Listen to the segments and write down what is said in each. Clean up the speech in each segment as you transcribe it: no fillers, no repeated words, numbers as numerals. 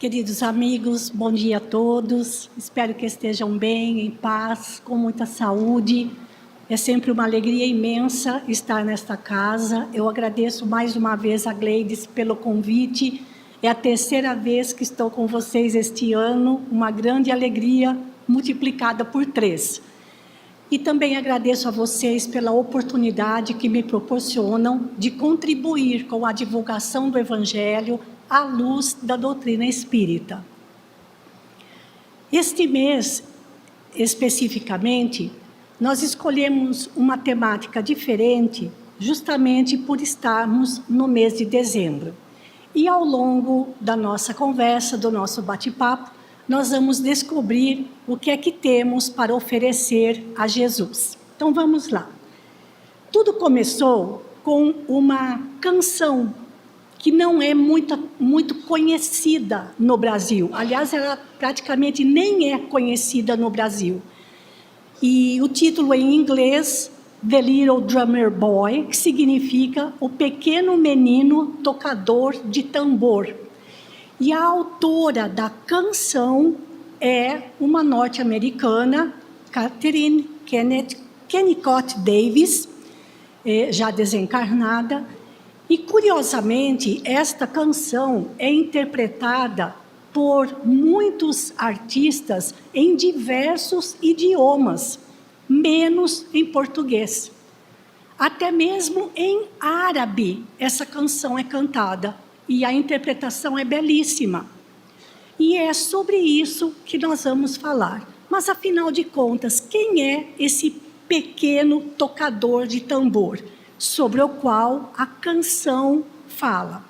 Queridos amigos, bom dia a todos. Espero que estejam bem, em paz, com muita saúde. É sempre uma alegria imensa estar nesta casa. Eu agradeço mais uma vez a Gleides pelo convite. É a terceira vez que estou com vocês este ano, uma grande alegria multiplicada por 3. E também agradeço a vocês pela oportunidade que me proporcionam de contribuir com a divulgação do Evangelho à luz da doutrina espírita. Este mês, especificamente, nós escolhemos uma temática diferente, justamente por estarmos no mês de dezembro. E ao longo da nossa conversa, do nosso bate-papo, nós vamos descobrir o que é que temos para oferecer a Jesus. Então vamos lá. Tudo começou com uma canção que não é muito conhecida no Brasil. Aliás, ela praticamente nem é conhecida no Brasil. E o título em inglês, The Little Drummer Boy, que significa o pequeno menino tocador de tambor. E a autora da canção é uma norte-americana, Catherine Kennicott Davis, já desencarnada. E, curiosamente, esta canção é interpretada por muitos artistas em diversos idiomas, menos em português. Até mesmo em árabe, essa canção é cantada, e a interpretação é belíssima. E é sobre isso que nós vamos falar. Mas, afinal de contas, quem é esse pequeno tocador de tambor, sobre o qual a canção fala?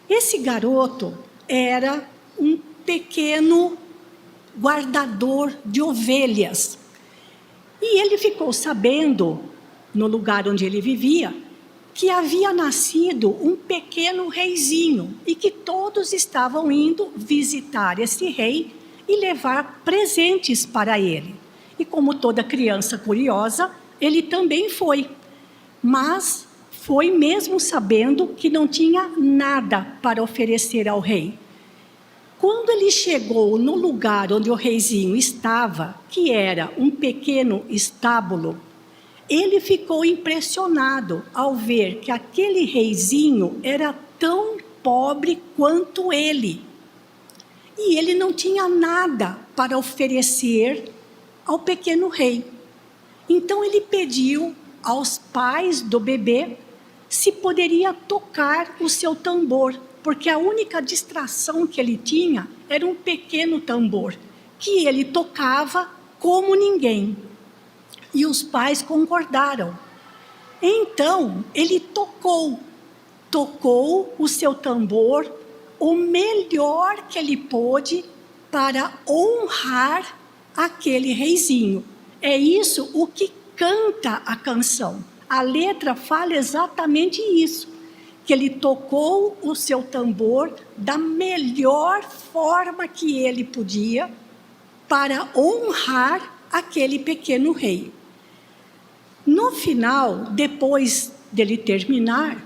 Esse garoto era um pequeno guardador de ovelhas. E ele ficou sabendo, no lugar onde ele vivia, que havia nascido um pequeno reizinho e que todos estavam indo visitar esse rei e levar presentes para ele. E como toda criança curiosa, ele também foi. Mas foi mesmo sabendo que não tinha nada para oferecer ao rei. Quando ele chegou no lugar onde o reizinho estava, que era um pequeno estábulo, ele ficou impressionado ao ver que aquele reizinho era tão pobre quanto ele. E ele não tinha nada para oferecer ao pequeno rei. Então ele pediu aos pais do bebê se poderia tocar o seu tambor, porque a única distração que ele tinha era um pequeno tambor, que ele tocava como ninguém. E os pais concordaram. Então, ele tocou o seu tambor o melhor que ele pôde para honrar aquele reizinho. É isso o que canta a canção. A letra fala exatamente isso, que ele tocou o seu tambor da melhor forma que ele podia para honrar aquele pequeno rei. No final, depois dele terminar,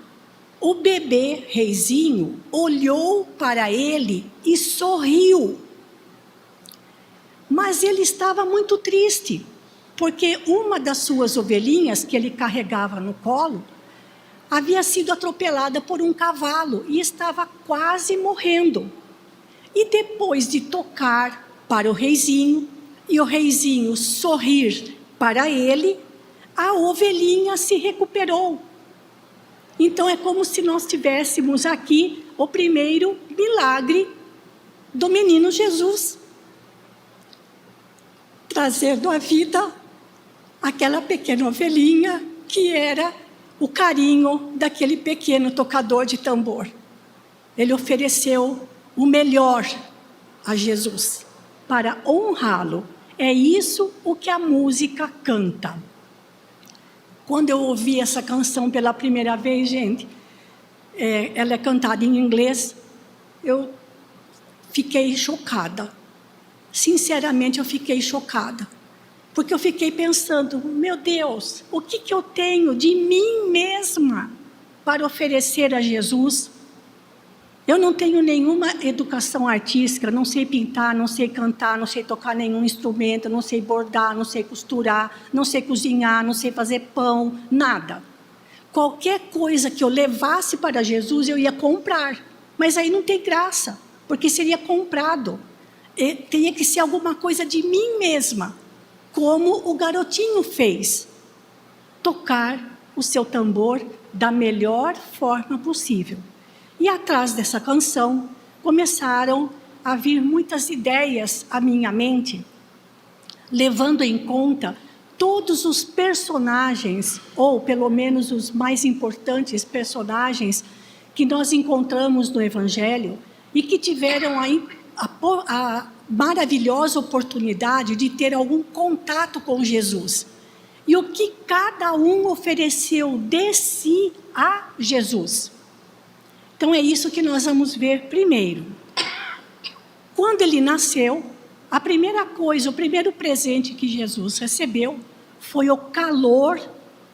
o bebê reizinho olhou para ele e sorriu. Mas ele estava muito triste, porque uma das suas ovelhinhas, que ele carregava no colo, havia sido atropelada por um cavalo e estava quase morrendo. E depois de tocar para o reizinho, e o reizinho sorrir para ele, a ovelhinha se recuperou. Então é como se nós tivéssemos aqui o primeiro milagre do menino Jesus, trazendo à vida aquela pequena ovelhinha que era o carinho daquele pequeno tocador de tambor. Ele ofereceu o melhor a Jesus para honrá-lo. É isso o que a música canta. Quando eu ouvi essa canção pela primeira vez, gente, ela é cantada em inglês, eu fiquei chocada. Sinceramente, eu fiquei chocada. Porque eu fiquei pensando, meu Deus, o que eu tenho de mim mesma para oferecer a Jesus? Eu não tenho nenhuma educação artística, não sei pintar, não sei cantar, não sei tocar nenhum instrumento, não sei bordar, não sei costurar, não sei cozinhar, não sei fazer pão, nada. Qualquer coisa que eu levasse para Jesus, eu ia comprar. Mas aí não tem graça, porque seria comprado. Teria que ser alguma coisa de mim mesma, como o garotinho fez. Tocar o seu tambor da melhor forma possível. E atrás dessa canção, começaram a vir muitas ideias à minha mente, levando em conta todos os personagens, ou pelo menos os mais importantes personagens, que nós encontramos no Evangelho, e que tiveram a maravilhosa oportunidade de ter algum contato com Jesus. E o que cada um ofereceu de si a Jesus. Então é isso que nós vamos ver primeiro. Quando ele nasceu, a primeira coisa, o primeiro presente que Jesus recebeu foi o calor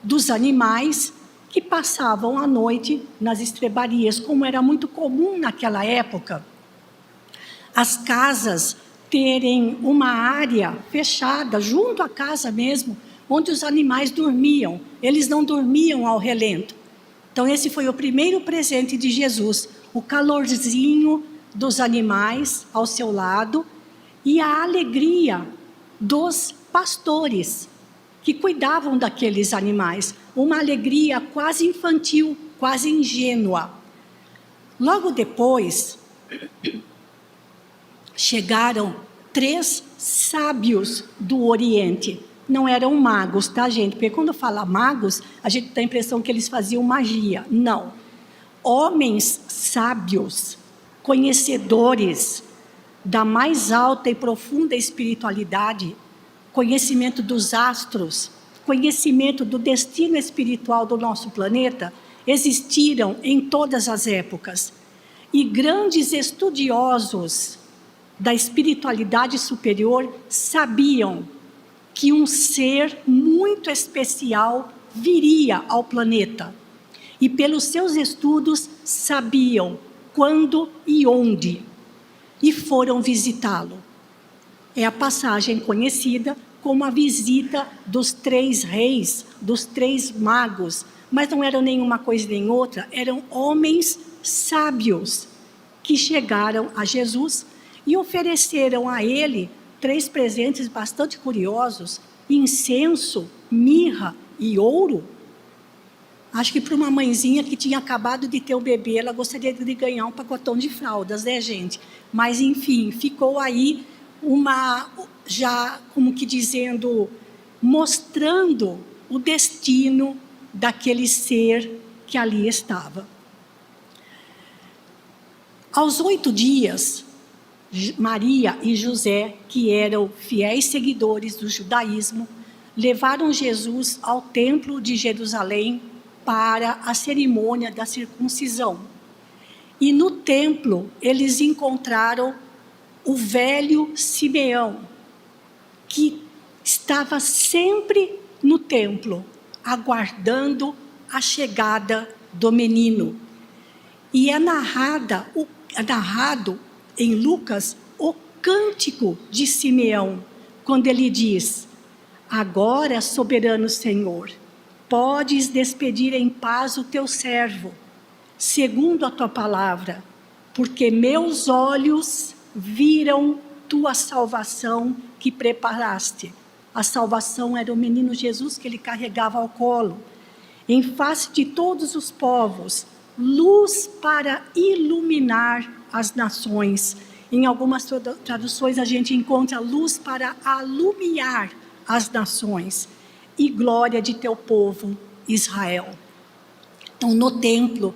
dos animais que passavam a noite nas estrebarias, como era muito comum naquela época. As casas terem uma área fechada, junto à casa mesmo, onde os animais dormiam. Eles não dormiam ao relento. Então esse foi o primeiro presente de Jesus, o calorzinho dos animais ao seu lado e a alegria dos pastores que cuidavam daqueles animais, uma alegria quase infantil, quase ingênua. Logo depois, chegaram 3 sábios do Oriente. Não eram magos, tá, gente? Porque quando fala magos, a gente tem a impressão que eles faziam magia. Não. Homens sábios, conhecedores da mais alta e profunda espiritualidade, conhecimento dos astros, conhecimento do destino espiritual do nosso planeta, existiram em todas as épocas. E grandes estudiosos da espiritualidade superior sabiam que um ser muito especial viria ao planeta. E pelos seus estudos sabiam quando e onde. E foram visitá-lo. É a passagem conhecida como a visita dos 3 reis, dos 3 magos. Mas não eram nenhuma coisa nem outra, eram homens sábios que chegaram a Jesus e ofereceram a ele 3 presentes bastante curiosos: incenso, mirra e ouro. Acho que para uma mãezinha que tinha acabado de ter o bebê, ela gostaria de ganhar um pacotão de fraldas, né, gente? Mas, enfim, ficou aí já como que dizendo, mostrando o destino daquele ser que ali estava. Aos 8 dias, Maria e José, que eram fiéis seguidores do judaísmo, levaram Jesus ao templo de Jerusalém para a cerimônia da circuncisão. E no templo eles encontraram o velho Simeão, que estava sempre no templo, aguardando a chegada do menino. E é narrado em Lucas o cântico de Simeão, quando ele diz: agora, soberano Senhor, podes despedir em paz o teu servo, segundo a tua palavra, porque meus olhos viram tua salvação que preparaste. A salvação era o menino Jesus que ele carregava ao colo. Em face de todos os povos, luz para iluminar as nações. Em algumas traduções a gente encontra luz para alumiar as nações. E glória de teu povo, Israel. Então, no templo,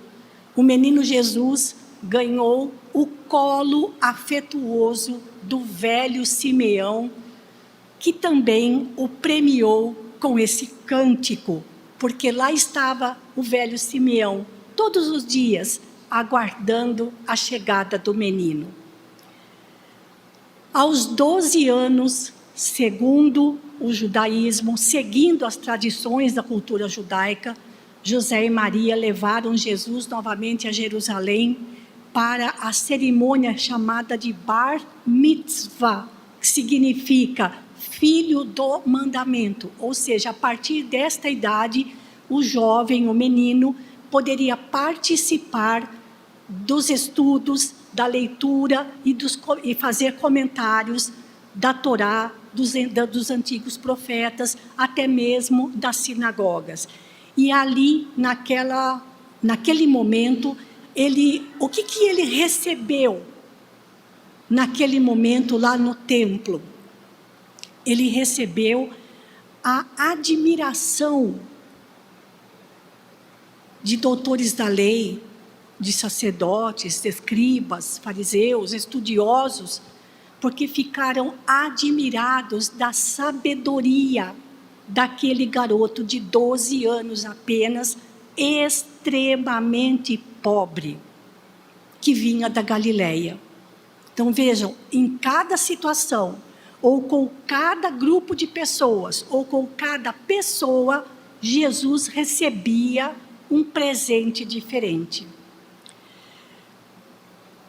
o menino Jesus ganhou o colo afetuoso do velho Simeão, que também o premiou com esse cântico, porque lá estava o velho Simeão, todos os dias, aguardando a chegada do menino. Aos 12 anos, segundo o judaísmo, seguindo as tradições da cultura judaica, José e Maria levaram Jesus novamente a Jerusalém para a cerimônia chamada de Bar Mitzvah, que significa filho do mandamento. Ou seja, a partir desta idade, o jovem, o menino, poderia participar dos estudos, da leitura e fazer comentários da Torá, dos antigos profetas, até mesmo das sinagogas. E ali, naquele momento, o que ele recebeu naquele momento lá no templo? Ele recebeu a admiração de doutores da lei, de sacerdotes, escribas, fariseus, estudiosos, porque ficaram admirados da sabedoria daquele garoto de 12 anos apenas, extremamente pobre, que vinha da Galileia. Então vejam, em cada situação, ou com cada grupo de pessoas, ou com cada pessoa, Jesus recebia um presente diferente.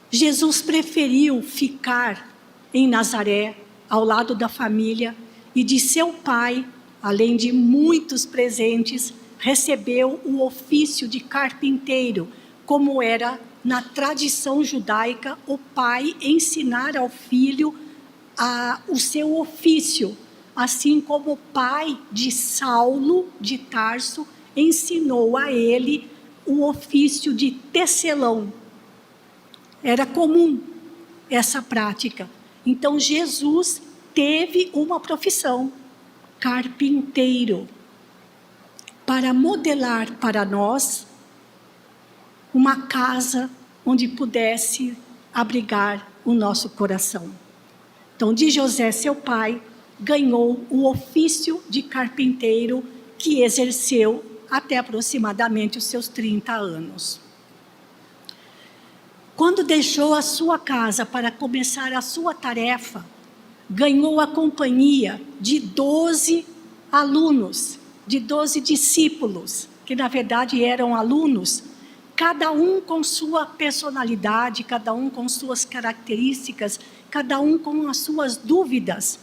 Jesus preferiu ficar em Nazaré, ao lado da família e de seu pai, além de muitos presentes, recebeu o ofício de carpinteiro, como era na tradição judaica, o pai ensinar ao filho o seu ofício, assim como o pai de Saulo de Tarso ensinou a ele o ofício de tecelão. Era comum essa prática. Então, Jesus teve uma profissão, carpinteiro, para modelar para nós uma casa onde pudesse abrigar o nosso coração. Então, de José, seu pai, ganhou o ofício de carpinteiro que exerceu até aproximadamente os seus 30 anos. Quando deixou a sua casa para começar a sua tarefa, ganhou a companhia de 12 alunos, de 12 discípulos, que na verdade eram alunos, cada um com sua personalidade, cada um com suas características, cada um com as suas dúvidas,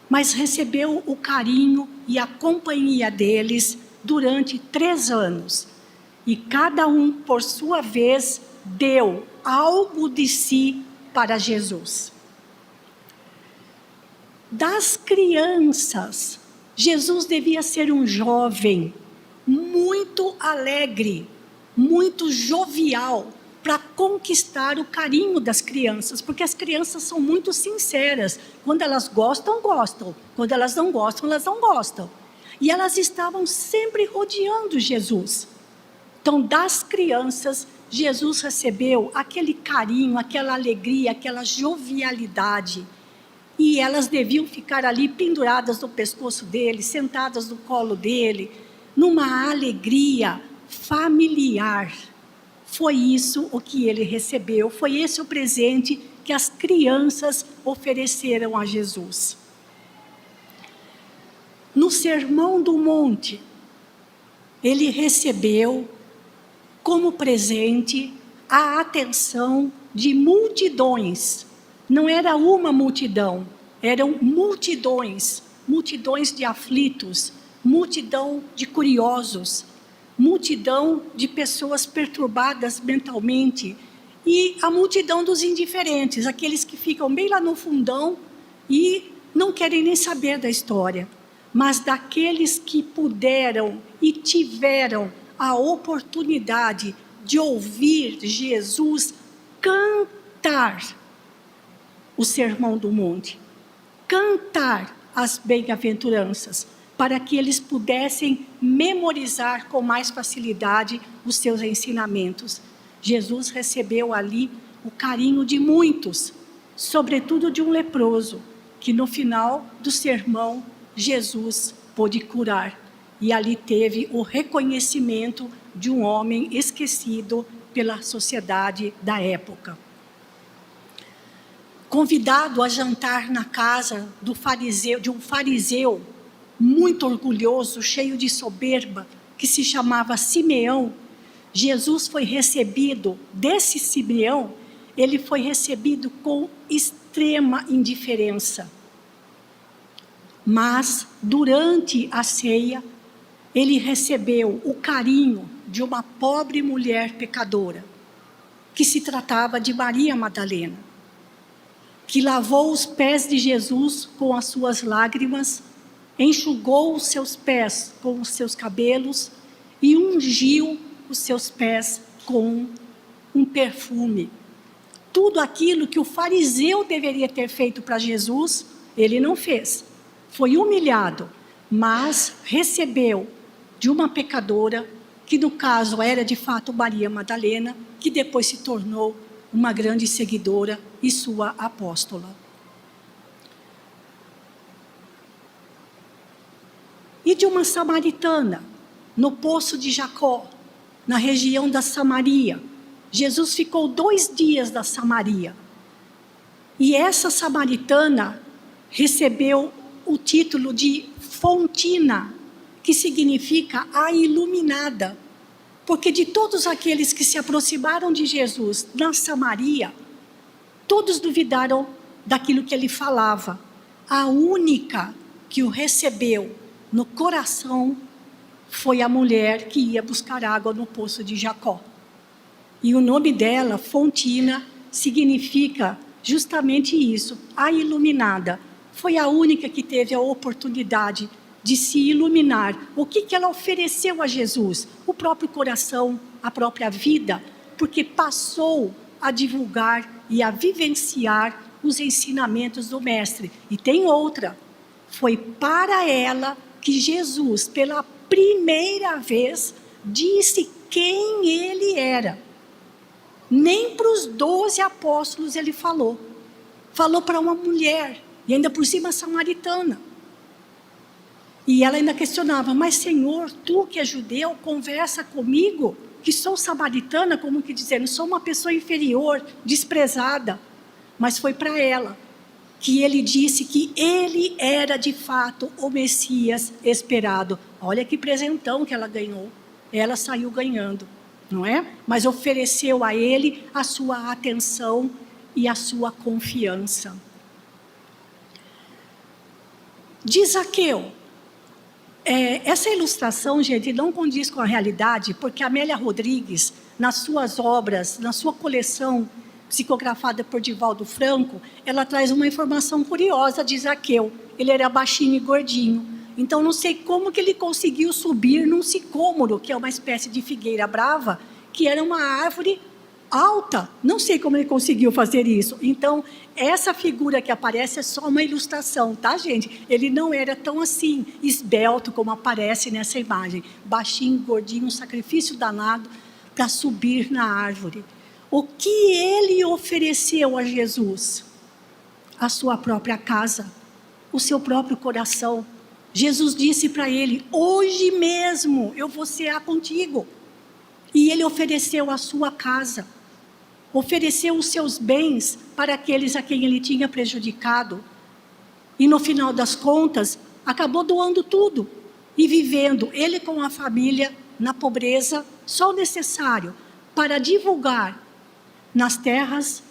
mas recebeu o carinho e a companhia deles durante 3 anos. E cada um, por sua vez, deu algo de si para Jesus. Das crianças, Jesus devia ser um jovem muito alegre, muito jovial, para conquistar o carinho das crianças, porque as crianças são muito sinceras. Quando elas gostam, gostam. Quando elas não gostam, elas não gostam. E elas estavam sempre rodeando Jesus. Então, das crianças, Jesus recebeu aquele carinho, aquela alegria, aquela jovialidade. E elas deviam ficar ali penduradas no pescoço dele, sentadas no colo dele, numa alegria familiar. Foi isso o que ele recebeu, foi esse o presente que as crianças ofereceram a Jesus. No Sermão do Monte, ele recebeu como presente a atenção de multidões. Não era uma multidão, eram multidões, multidões de aflitos, multidão de curiosos, multidão de pessoas perturbadas mentalmente e a multidão dos indiferentes, aqueles que ficam bem lá no fundão e não querem nem saber da história, mas daqueles que puderam e tiveram a oportunidade de ouvir Jesus cantar o Sermão do Monte, cantar as bem-aventuranças, para que eles pudessem memorizar com mais facilidade os seus ensinamentos. Jesus recebeu ali o carinho de muitos, sobretudo de um leproso, que no final do sermão Jesus pôde curar. E ali teve o reconhecimento de um homem esquecido pela sociedade da época. Convidado a jantar na casa de um fariseu muito orgulhoso, cheio de soberba, que se chamava Simeão, Jesus foi recebido, desse Simeão, ele foi recebido com extrema indiferença. Mas, durante a ceia, ele recebeu o carinho de uma pobre mulher pecadora, que se tratava de Maria Madalena, que lavou os pés de Jesus com as suas lágrimas, enxugou os seus pés com os seus cabelos e ungiu os seus pés com um perfume. Tudo aquilo que o fariseu deveria ter feito para Jesus, ele não fez. Foi humilhado, mas recebeu de uma pecadora, que no caso era de fato Maria Madalena, que depois se tornou uma grande seguidora e sua apóstola. E de uma samaritana, no poço de Jacó, na região da Samaria. Jesus ficou 2 dias na Samaria. E essa samaritana recebeu o título de Fontina, que significa a iluminada. Porque de todos aqueles que se aproximaram de Jesus na Samaria, todos duvidaram daquilo que ele falava. A única que o recebeu no coração foi a mulher que ia buscar água no poço de Jacó. E o nome dela, Fontina, significa justamente isso, a iluminada. Foi a única que teve a oportunidade de se iluminar. O que ela ofereceu a Jesus? O próprio coração, a própria vida, porque passou a divulgar e a vivenciar os ensinamentos do Mestre. E tem outra, foi para ela que Jesus, pela primeira vez, disse quem ele era. Nem para os 12 apóstolos ele falou. Falou para uma mulher, e ainda por cima samaritana. E ela ainda questionava, mas Senhor, tu que é judeu, conversa comigo, que sou samaritana, como que dizendo, sou uma pessoa inferior, desprezada. Mas foi para ela que ele disse que ele era de fato o Messias esperado. Olha que presentão que ela ganhou. Ela saiu ganhando, não é? Mas ofereceu a ele a sua atenção e a sua confiança. De Zaqueu. Essa ilustração, gente, não condiz com a realidade, porque a Amélia Rodrigues, nas suas obras, na sua coleção psicografada por Divaldo Franco, ela traz uma informação curiosa de Zaqueu. Ele era baixinho e gordinho. Então, não sei como que ele conseguiu subir num sicômoro, que é uma espécie de figueira brava, que era uma árvore alta. Não sei como ele conseguiu fazer isso. Então, essa figura que aparece é só uma ilustração, tá, gente? Ele não era tão assim, esbelto como aparece nessa imagem. Baixinho, gordinho, um sacrifício danado para subir na árvore. O que ele ofereceu a Jesus? A sua própria casa, o seu próprio coração. Jesus disse para ele, hoje mesmo eu vou cear contigo. E ele ofereceu a sua casa, ofereceu os seus bens para aqueles a quem ele tinha prejudicado. E no final das contas, acabou doando tudo e vivendo, ele com a família, na pobreza, só o necessário para divulgar nas terras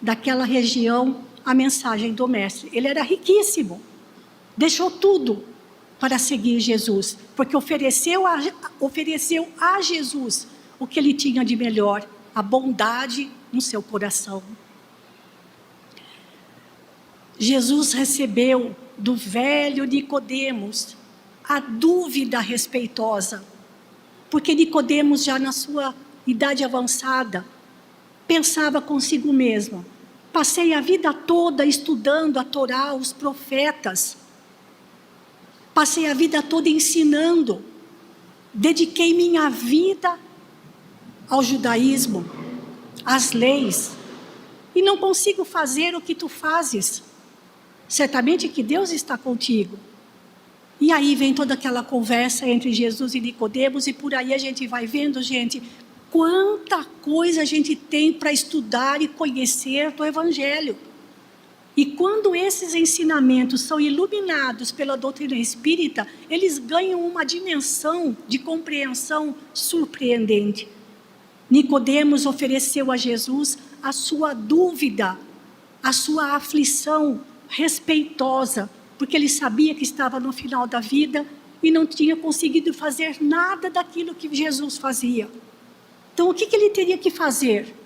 daquela região a mensagem do Mestre. Ele era riquíssimo, deixou tudo para seguir Jesus, porque ofereceu a Jesus o que ele tinha de melhor, a bondade no seu coração. Jesus recebeu do velho Nicodemos a dúvida respeitosa, porque Nicodemos, já na sua idade avançada, pensava consigo mesmo, passei a vida toda estudando a Torá, os profetas, passei a vida toda ensinando, dediquei minha vida ao judaísmo, às leis, e não consigo fazer o que tu fazes. Certamente que Deus está contigo. E aí vem toda aquela conversa entre Jesus e Nicodemos, e por aí a gente vai vendo, gente, quanta coisa a gente tem para estudar e conhecer do Evangelho. E quando esses ensinamentos são iluminados pela doutrina espírita, eles ganham uma dimensão de compreensão surpreendente. Nicodemos ofereceu a Jesus a sua dúvida, a sua aflição respeitosa, porque ele sabia que estava no final da vida e não tinha conseguido fazer nada daquilo que Jesus fazia. Então, o que ele teria que fazer?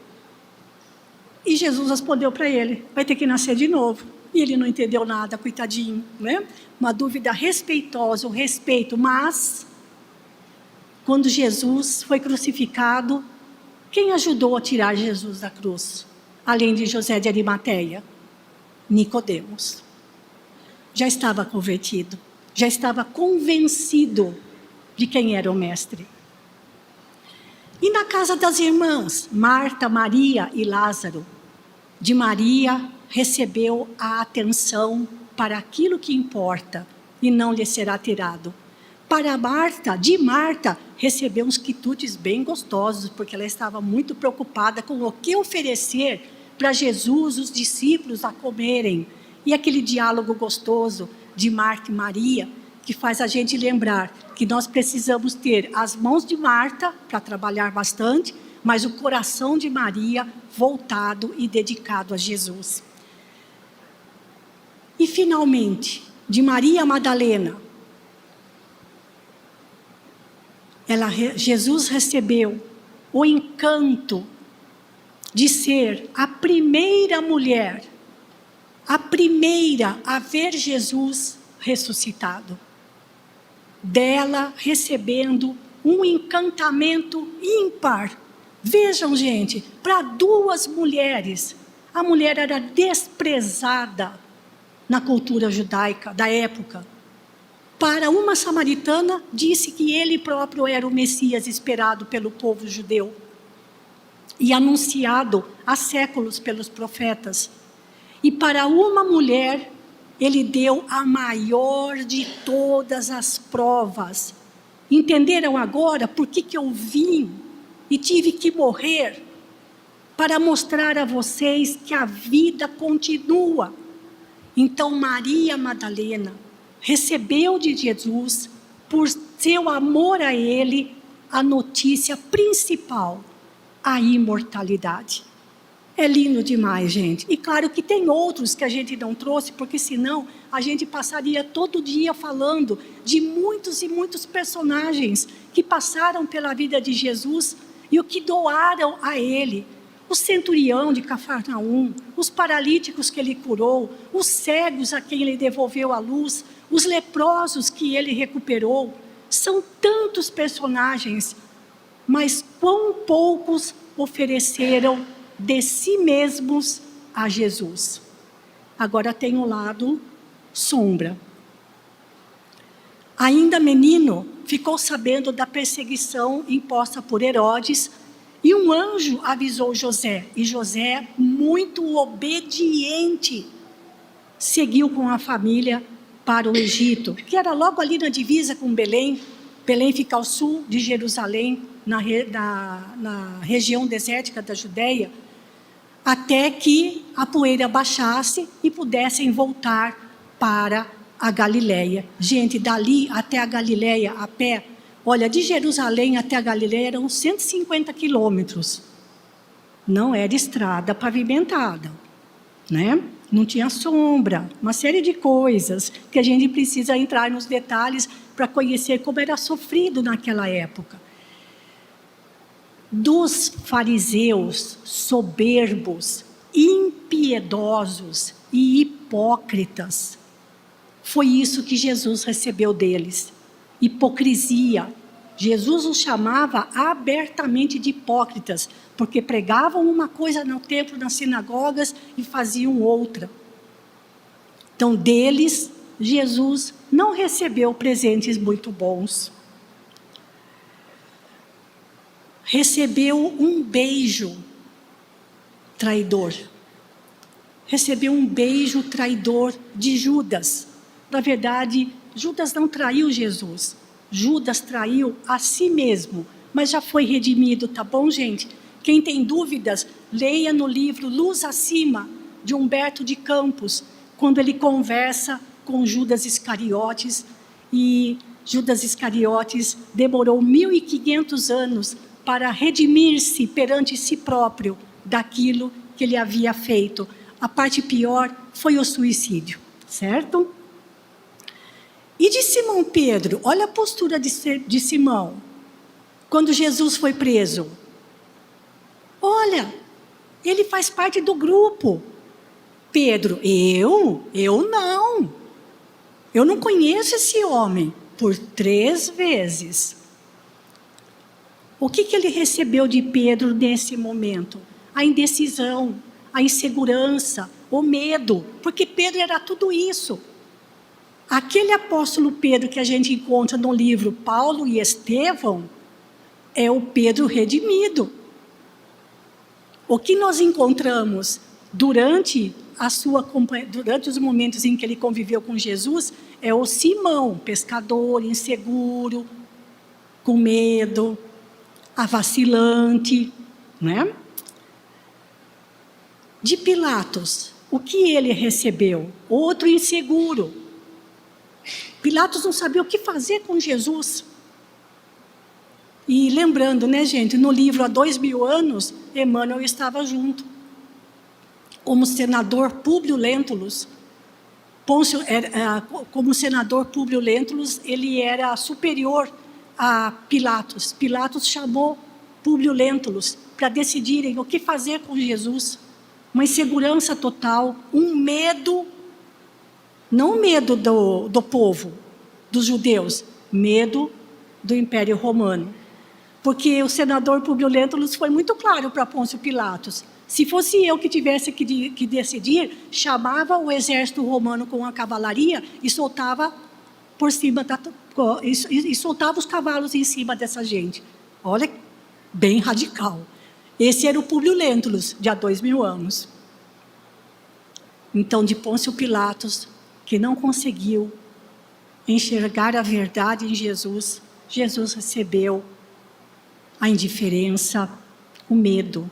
E Jesus respondeu para ele: vai ter que nascer de novo. E ele não entendeu nada, coitadinho, né? Uma dúvida respeitosa, um respeito. Mas, quando Jesus foi crucificado, quem ajudou a tirar Jesus da cruz? Além de José de Arimateia? Nicodemos. Já estava convertido, já estava convencido de quem era o mestre. E na casa das irmãs, Marta, Maria e Lázaro, de Maria recebeu a atenção para aquilo que importa e não lhe será tirado. Para Marta, de Marta, recebeu uns quitutes bem gostosos, porque ela estava muito preocupada com o que oferecer para Jesus, os discípulos, a comerem. E aquele diálogo gostoso de Marta e Maria, que faz a gente lembrar que nós precisamos ter as mãos de Marta para trabalhar bastante, mas o coração de Maria voltado e dedicado a Jesus. E finalmente, de Maria Madalena, Jesus recebeu o encanto de ser a primeira mulher, a primeira a ver Jesus ressuscitado. Dela recebendo um encantamento ímpar. Vejam, gente, para duas mulheres, a mulher era desprezada na cultura judaica da época. Para uma samaritana, disse que ele próprio era o Messias esperado pelo povo judeu e anunciado há séculos pelos profetas. E para uma mulher, ele deu a maior de todas as provas. Entenderam agora por que eu vim e tive que morrer? Para mostrar a vocês que a vida continua. Então, Maria Madalena recebeu de Jesus, por seu amor a ele, a notícia principal, a imortalidade. É lindo demais, gente. E claro que tem outros que a gente não trouxe, porque senão a gente passaria todo dia falando de muitos e muitos personagens que passaram pela vida de Jesus e o que doaram a ele. O centurião de Cafarnaum, os paralíticos que ele curou, os cegos a quem ele devolveu a luz, os leprosos que ele recuperou. São tantos personagens, mas quão poucos ofereceram de si mesmos a Jesus. Agora tem o lado sombra. Ainda menino, ficou sabendo da perseguição imposta por Herodes, e um anjo avisou José, e José, muito obediente, seguiu com a família para o Egito, que era logo ali na divisa com Belém. Belém fica ao sul de Jerusalém, na região desértica da Judéia, até que a poeira baixasse e pudessem voltar para a Galileia. Gente, dali até a Galileia, a pé, olha, de Jerusalém até a Galileia eram 150 quilômetros. Não era estrada pavimentada, né? Não tinha sombra, uma série de coisas que a gente precisa entrar nos detalhes para conhecer como era sofrido naquela época. Dos fariseus soberbos, impiedosos e hipócritas, foi isso que Jesus recebeu deles. Hipocrisia. Jesus os chamava abertamente de hipócritas, porque pregavam uma coisa no templo, nas sinagogas, e faziam outra. Então, deles, Jesus não recebeu presentes muito bons. Recebeu um beijo traidor. Recebeu um beijo traidor de Judas. Na verdade, Judas não traiu Jesus. Judas traiu a si mesmo, mas já foi redimido, tá bom, gente? Quem tem dúvidas, leia no livro Luz Acima, de Humberto de Campos, quando ele conversa com Judas Iscariotes, e Judas Iscariotes demorou 1500 anos para redimir-se perante si próprio daquilo que ele havia feito. A parte pior foi o suicídio, certo? E de Simão Pedro, olha a postura de Simão, quando Jesus foi preso. Olha, ele faz parte do grupo. Pedro, eu não. Eu não conheço esse homem por 3 vezes. O que ele recebeu de Pedro nesse momento? A indecisão, a insegurança, o medo, porque Pedro era tudo isso. Aquele apóstolo Pedro que a gente encontra no livro Paulo e Estevão, é o Pedro redimido. O que nós encontramos durante os momentos em que ele conviveu com Jesus, é o Simão, pescador, inseguro, com medo, vacilante, né? De Pilatos, o que ele recebeu? Outro inseguro. Pilatos não sabia o que fazer com Jesus. E lembrando, né, gente, no livro há 2000 anos, Emmanuel estava junto. Como senador Públio Lentulus, como senador Públio Lentulus, ele era superior a Pilatos. Pilatos chamou Públio Lentulus para decidirem o que fazer com Jesus. Uma insegurança total, um medo, não medo do povo, dos judeus, medo do Império Romano. Porque o senador Públio Lentulus foi muito claro para Pôncio Pilatos. Se fosse eu que tivesse que decidir, chamava o exército romano com a cavalaria e soltava por cima e soltava os cavalos em cima dessa gente. Olha, bem radical. Esse era o Públio Lentulus, de há 2000 anos. Então, de Pôncio Pilatos, que não conseguiu enxergar a verdade em Jesus, Jesus recebeu a indiferença, o medo.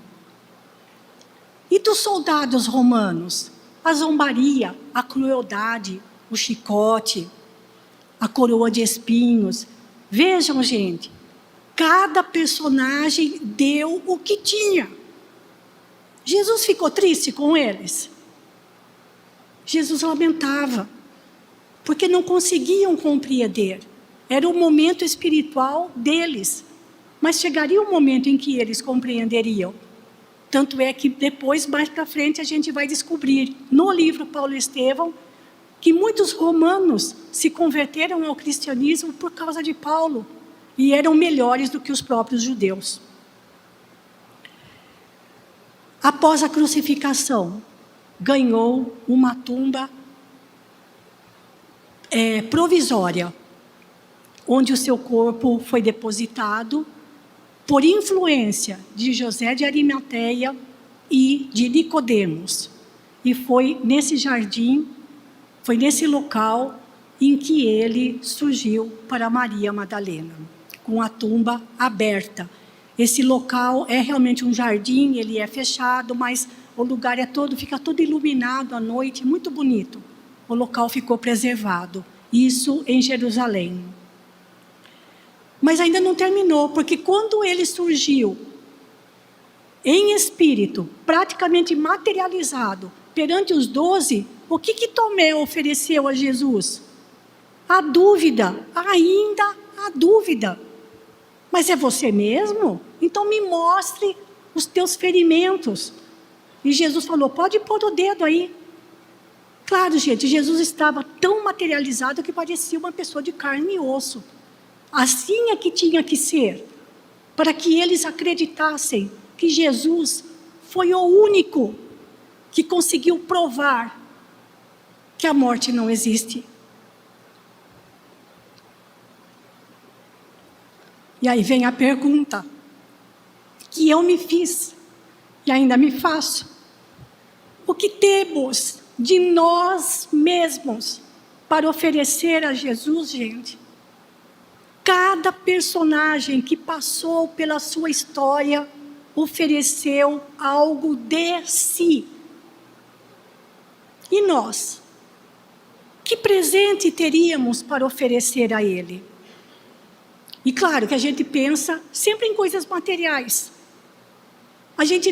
E dos soldados romanos? A zombaria, a crueldade, o chicote, a coroa de espinhos. Vejam, gente, cada personagem deu o que tinha. Jesus ficou triste com eles? Jesus lamentava, porque não conseguiam compreender. Era o momento espiritual deles. Mas chegaria um momento em que eles compreenderiam. Tanto é que depois, mais para frente, a gente vai descobrir, no livro Paulo e Estevão, que muitos romanos se converteram ao cristianismo por causa de Paulo. E eram melhores do que os próprios judeus. Após a crucificação, ganhou uma tumba provisória, onde o seu corpo foi depositado por influência de José de Arimateia e de Nicodemos. E foi nesse jardim, foi nesse local em que ele surgiu para Maria Madalena, com a tumba aberta. Esse local é realmente um jardim, ele é fechado, mas o lugar fica todo iluminado à noite, muito bonito. O local ficou preservado, isso em Jerusalém. Mas ainda não terminou, porque quando ele surgiu em espírito, praticamente materializado, perante os 12, o que Tomé ofereceu a Jesus? A dúvida, ainda a dúvida. Mas é você mesmo? Então me mostre os teus ferimentos. E Jesus falou, pode pôr o dedo aí. Claro, gente, Jesus estava tão materializado que parecia uma pessoa de carne e osso. Assim é que tinha que ser, para que eles acreditassem que Jesus foi o único que conseguiu provar que a morte não existe. E aí vem a pergunta que eu me fiz e ainda me faço. O que temos de nós mesmos para oferecer a Jesus, gente? Cada personagem que passou pela sua história ofereceu algo de si. E nós? Que presente teríamos para oferecer a ele? E claro que a gente pensa sempre em coisas materiais. A gente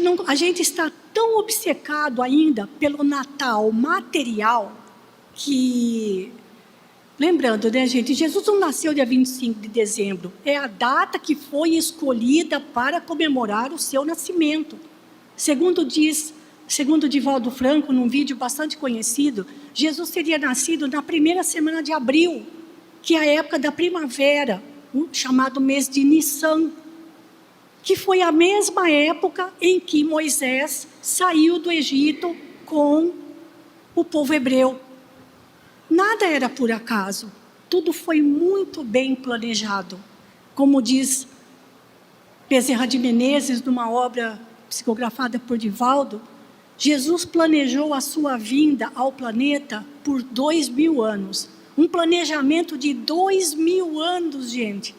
está tão obcecado ainda pelo Natal material que... Lembrando, né, gente? Jesus não nasceu dia 25 de dezembro. É a data que foi escolhida para comemorar o seu nascimento. Segundo Divaldo Franco, num vídeo bastante conhecido, Jesus teria nascido na primeira semana de abril, que é a época da primavera, chamado mês de Nissan, que foi a mesma época em que Moisés saiu do Egito com o povo hebreu. Nada era por acaso, tudo foi muito bem planejado. Como diz Bezerra de Menezes, numa obra psicografada por Divaldo, Jesus planejou a sua vinda ao planeta por 2000 anos. Um planejamento de 2000 anos, gente.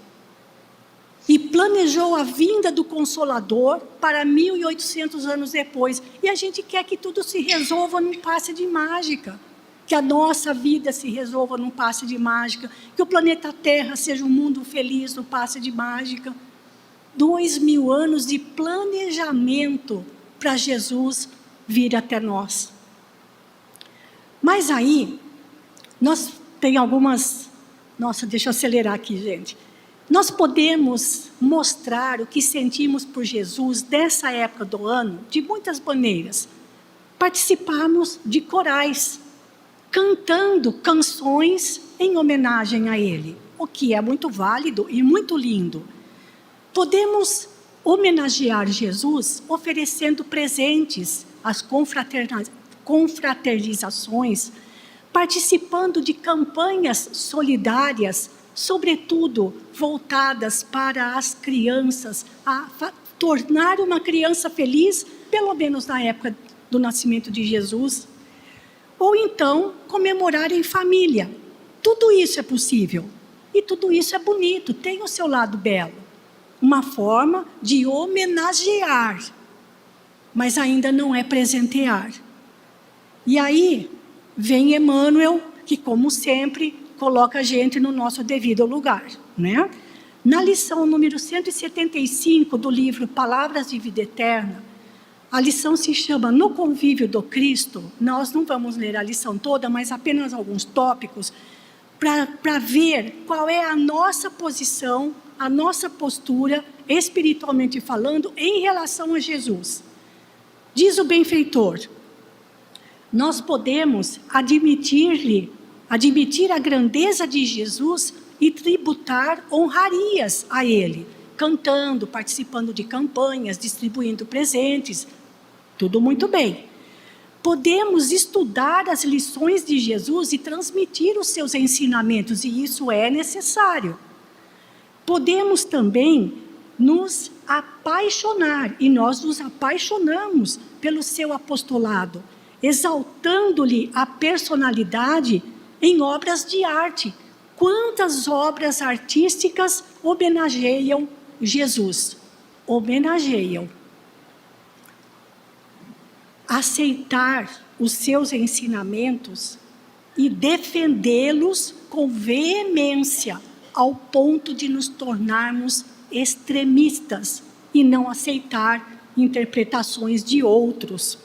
E planejou a vinda do Consolador para 1800 anos depois. E a gente quer que tudo se resolva num passe de mágica. Que a nossa vida se resolva num passe de mágica. Que o planeta Terra seja um mundo feliz no passe de mágica. 2000 anos de planejamento para Jesus vir até nós. Mas aí, nós tem algumas... Nossa, deixa eu acelerar aqui, gente. Nós podemos mostrar o que sentimos por Jesus nessa época do ano de muitas maneiras. Participarmos de corais, cantando canções em homenagem a Ele, o que é muito válido e muito lindo. Podemos homenagear Jesus oferecendo presentes às confraternizações, participando de campanhas solidárias, sobretudo voltadas para as crianças, a tornar uma criança feliz, pelo menos na época do nascimento de Jesus, ou então comemorar em família. Tudo isso é possível, e tudo isso é bonito, tem o seu lado belo. Uma forma de homenagear, mas ainda não é presentear. E aí vem Emmanuel, que como sempre coloca a gente no nosso devido lugar, né? Na lição número 175 do livro Palavras de Vida Eterna, a lição se chama No Convívio do Cristo. Nós não vamos ler a lição toda, mas apenas alguns tópicos, para ver qual é a nossa posição, a nossa postura, espiritualmente falando, em relação a Jesus. Diz o benfeitor: nós podemos admitir a grandeza de Jesus e tributar honrarias a Ele, cantando, participando de campanhas, distribuindo presentes, tudo muito bem. Podemos estudar as lições de Jesus e transmitir os seus ensinamentos, e isso é necessário. Podemos também nos apaixonar, e nós nos apaixonamos pelo seu apostolado, exaltando-lhe a personalidade em obras de arte. Quantas obras artísticas homenageiam Jesus? Homenageiam. Aceitar os seus ensinamentos e defendê-los com veemência, ao ponto de nos tornarmos extremistas e não aceitar interpretações de outros.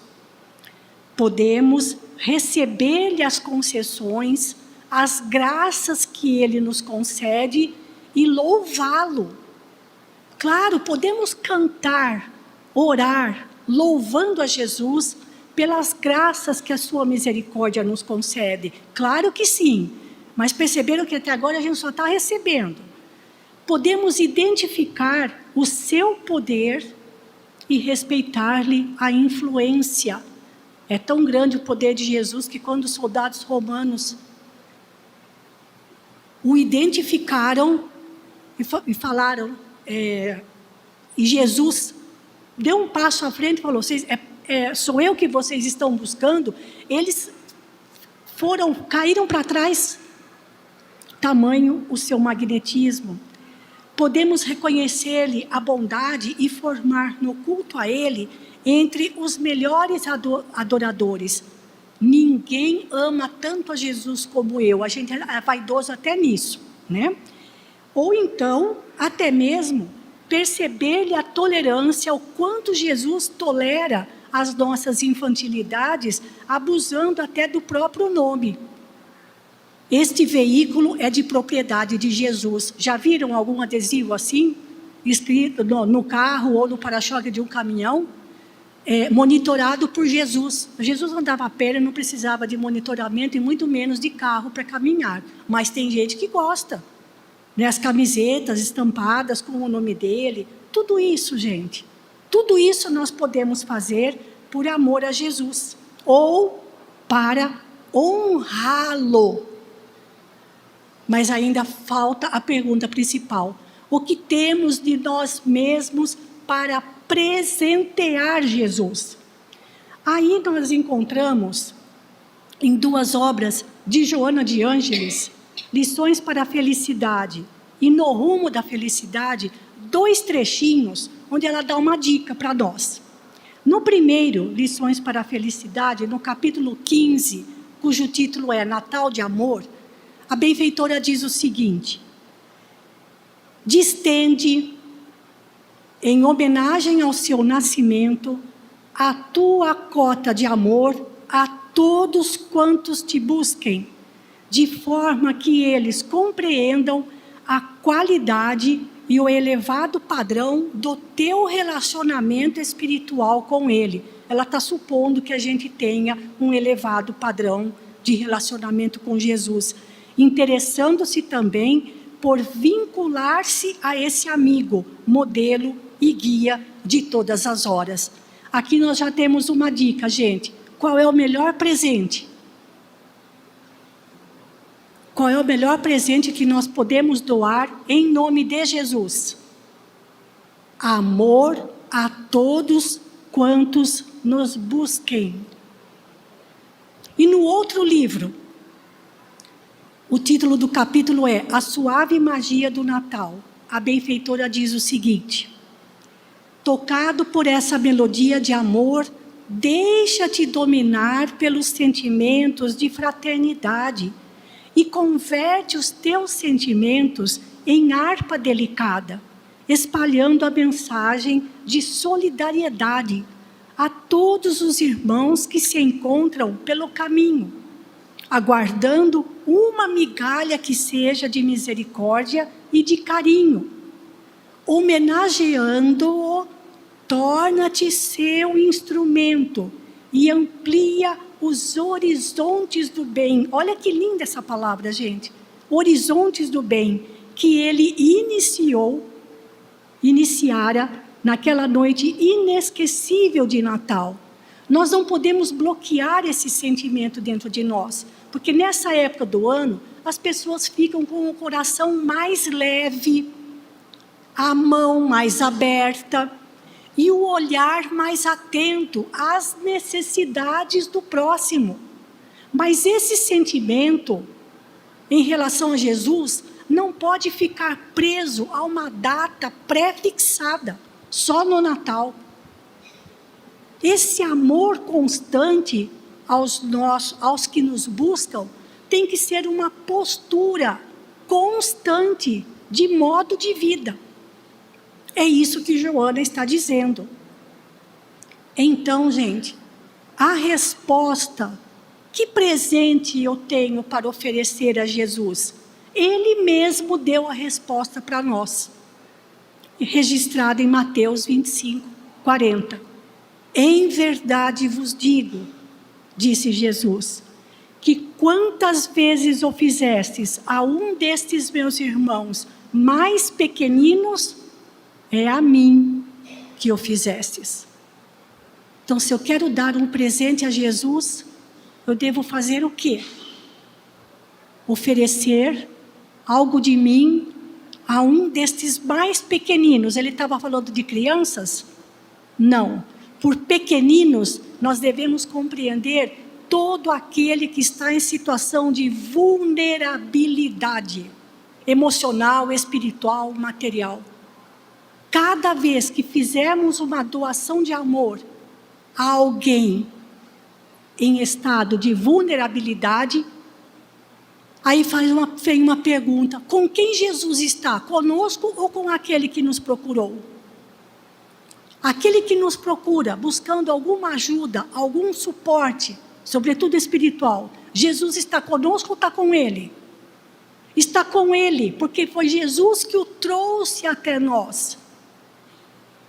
Podemos receber-lhe as concessões, as graças que Ele nos concede e louvá-lo. Claro, podemos cantar, orar, louvando a Jesus pelas graças que a sua misericórdia nos concede. Claro que sim, mas perceberam que até agora a gente só está recebendo. Podemos identificar o seu poder e respeitar-lhe a influência. É tão grande o poder de Jesus que quando os soldados romanos o identificaram e falaram, e Jesus deu um passo à frente e falou: sou eu que vocês estão buscando? Eles caíram para trás. Tamanho o seu magnetismo. Podemos reconhecer-lhe a bondade e formar no culto a Ele entre os melhores adoradores. Ninguém ama tanto a Jesus como eu. A gente é vaidoso até nisso, né? Ou então, até mesmo, perceber-lhe a tolerância, o quanto Jesus tolera as nossas infantilidades, abusando até do próprio nome. Este veículo é de propriedade de Jesus. Já viram algum adesivo assim, escrito no carro ou no para-choque de um caminhão? Monitorado por Jesus. Jesus andava a pé, não precisava de monitoramento e muito menos de carro para caminhar. Mas tem gente que gosta. As camisetas estampadas com o nome dele. Tudo isso, gente. Tudo isso nós podemos fazer por amor a Jesus. Ou para honrá-lo. Mas ainda falta a pergunta principal. O que temos de nós mesmos para presentear Jesus? Aí nós encontramos, em 2 obras de Joana de Ângeles, Lições para a Felicidade e No Rumo da Felicidade, 2 trechinhos, onde ela dá uma dica para nós. No primeiro, Lições para a Felicidade, no capítulo 15, cujo título é Natal de Amor, a benfeitora diz o seguinte: distende, em homenagem ao seu nascimento, a tua cota de amor a todos quantos te busquem, de forma que eles compreendam a qualidade e o elevado padrão do teu relacionamento espiritual com Ele. Ela está supondo que a gente tenha um elevado padrão de relacionamento com Jesus, interessando-se também por vincular-se a esse amigo, modelo e guia de todas as horas. Aqui nós já temos uma dica, gente. Qual é o melhor presente? Qual é o melhor presente que nós podemos doar em nome de Jesus? Amor a todos quantos nos busquem. E no outro livro, o título do capítulo é A Suave Magia do Natal. A benfeitora diz o seguinte: tocado por essa melodia de amor, deixa-te dominar pelos sentimentos de fraternidade e converte os teus sentimentos em harpa delicada, espalhando a mensagem de solidariedade a todos os irmãos que se encontram pelo caminho, aguardando uma migalha que seja de misericórdia e de carinho. Homenageando-o, torna-te seu instrumento e amplia os horizontes do bem. Olha que linda essa palavra, gente. Horizontes do bem que ele iniciara naquela noite inesquecível de Natal. Nós não podemos bloquear esse sentimento dentro de nós, porque nessa época do ano, as pessoas ficam com o coração mais leve, a mão mais aberta e o olhar mais atento às necessidades do próximo. Mas esse sentimento em relação a Jesus não pode ficar preso a uma data pré-fixada, só no Natal. Esse amor constante aos que nos buscam tem que ser uma postura constante de modo de vida. É isso que Joana está dizendo. Então, gente, a resposta, que presente eu tenho para oferecer a Jesus? Ele mesmo deu a resposta para nós, registrada em Mateus 25, 40. Em verdade vos digo, disse Jesus, que quantas vezes o fizestes a um destes meus irmãos mais pequeninos, é a mim que o fizestes. Então, se eu quero dar um presente a Jesus, eu devo fazer o quê? Oferecer algo de mim a um destes mais pequeninos. Ele estava falando de crianças? Não. Por pequeninos, nós devemos compreender todo aquele que está em situação de vulnerabilidade emocional, espiritual, material. Cada vez que fizermos uma doação de amor a alguém em estado de vulnerabilidade, Aí vem uma pergunta: com quem Jesus está? Conosco ou com aquele que nos procurou? Aquele que nos procura, buscando alguma ajuda, algum suporte, sobretudo espiritual, Jesus está conosco ou está com ele? Está com ele, porque foi Jesus que o trouxe até nós.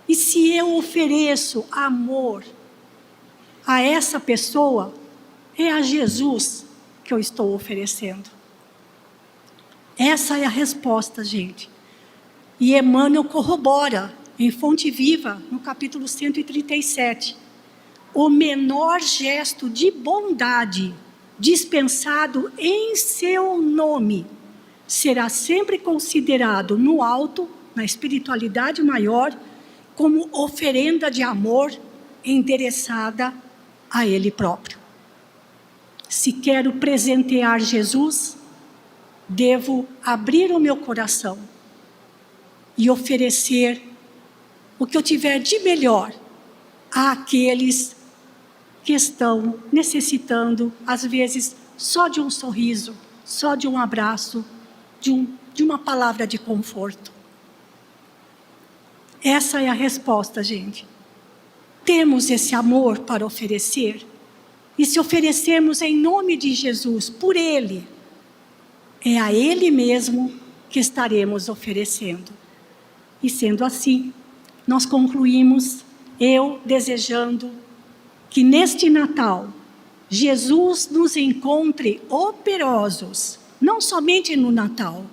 E se eu ofereço amor a essa pessoa, é a Jesus que eu estou oferecendo. Essa é a resposta, gente. E Emmanuel corrobora, em Fonte Viva, no capítulo 137. O menor gesto de bondade dispensado em seu nome será sempre considerado no alto, na espiritualidade maior, como oferenda de amor endereçada a Ele próprio. Se quero presentear Jesus, devo abrir o meu coração e oferecer o que eu tiver de melhor àqueles que estão necessitando, às vezes, só de um sorriso, só de um abraço, de uma palavra de conforto. Essa é a resposta, gente. Temos esse amor para oferecer, e se oferecermos em nome de Jesus, por Ele, é a Ele mesmo que estaremos oferecendo. E sendo assim, nós concluímos, eu desejando que neste Natal, Jesus nos encontre operosos, não somente no Natal,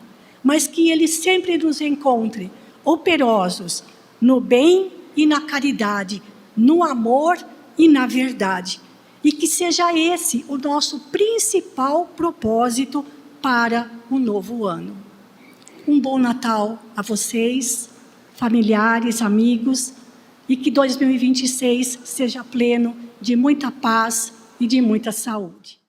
mas que Ele sempre nos encontre operosos no bem e na caridade, no amor e na verdade. E que seja esse o nosso principal propósito para o novo ano. Um bom Natal a vocês, familiares, amigos, e que 2026 seja pleno de muita paz e de muita saúde.